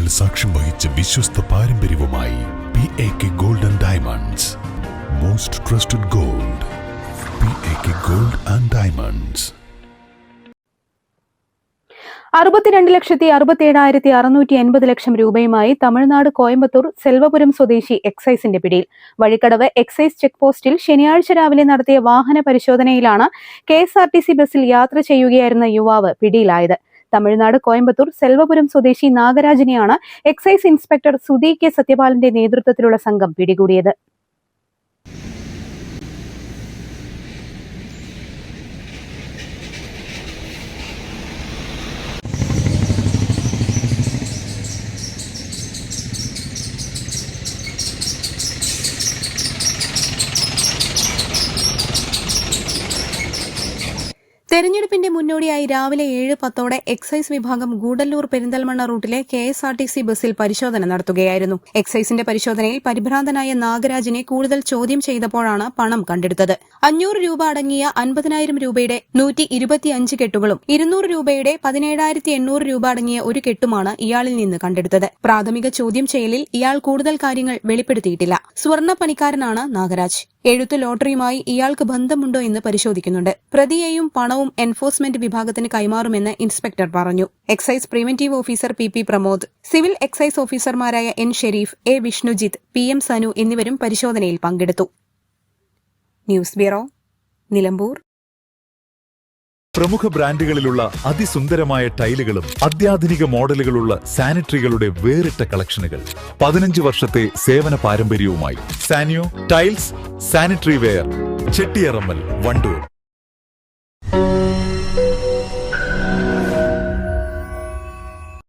വർഷങ്ങൾ സാക്ഷ്യം വഹിച്ച വിശ്വസ്ത പാരമ്പര്യവുമായി PAK Gold and Diamonds. Most trusted gold. PAK Gold and Diamonds. 62,67,680 രൂപയുമായി Tamil Nadu Coimbatore Selvapuram സ്വദേശി എക്സൈസിന്റെ പിടിയിൽ. വഴിക്കടവ് എക്സൈസ് ചെക്ക് പോസ്റ്റിൽ ശനിയാഴ്ച രാവിലെ നടത്തിയ വാഹന പരിശോധനയിലാണ് KSRTC ബസ്സിൽ യാത്ര ചെയ്യുകയായിരുന്ന യുവാവ് പിടിയിലായത്. തമിഴ്നാട് കോയമ്പത്തൂർ സെൽവപുരം സ്വദേശി നാഗരാജിനെയാണ് എക്സൈസ് ഇൻസ്പെക്ടർ സുധി കെ സത്യപാലന്റെ നേതൃത്വത്തിലുള്ള സംഘം പിടികൂടിയത്. തെരഞ്ഞെടുപ്പിന്റെ മുന്നോടിയായി രാവിലെ 7:10 എക്സൈസ് വിഭാഗം ഗൂഡല്ലൂർ പെരിന്തൽമണ്ണ റൂട്ടിലെ KSRTC ബസ്സിൽ പരിശോധന നടത്തുകയായിരുന്നു. എക്സൈസിന്റെ പരിശോധനയിൽ പരിഭ്രാന്തനായ നാഗരാജിനെ കൂടുതൽ ചോദ്യം ചെയ്തപ്പോഴാണ് പണം കണ്ടെടുത്തത്. 500 രൂപ അടങ്ങിയ 50,000 രൂപയുടെ 125 കെട്ടുകളും 200 രൂപയുടെ 17,800 രൂപ അടങ്ങിയ ഒരു കെട്ടുമാണ് ഇയാളിൽ നിന്ന് കണ്ടെടുത്തത്. പ്രാഥമിക ചോദ്യം ചെയ്യലിൽ ഇയാൾ കൂടുതൽ കാര്യങ്ങൾ വെളിപ്പെടുത്തിയിട്ടില്ല. സ്വർണ്ണ പണിക്കാരനാണ് നാഗരാജ്. എഴുത്ത് ലോട്ടറിയുമായി ഇയാൾക്ക് ബന്ധമുണ്ടോ എന്ന് പരിശോധിക്കുന്നുണ്ട്. പ്രതിയെയും പണവും എൻഫോഴ്സ്മെന്റ് വിഭാഗത്തിന് കൈമാറുമെന്ന് ഇൻസ്പെക്ടർ പറഞ്ഞു. Excise preventive officer PP Pramod, civil excise ഓഫീസർമാരായ N Sherif, A Vishnujith, PM Sanu എന്നിവരും പരിശോധനയിൽ പങ്കെടുത്തു. News bureau, Nilambur. പ്രമുഖ ബ്രാൻഡുകളിലുള്ള അതിസുന്ദരമായ ടൈലുകളും അത്യാധുനിക മോഡലുകളുള്ള സാനിറ്ററികളുടെ വേറിട്ട കളക്ഷനുകൾ 15 വർഷത്തെ സേവന പാരമ്പര്യവുമായി Saniyo tiles sanitary ware, Chettiyarammal, Wandoor.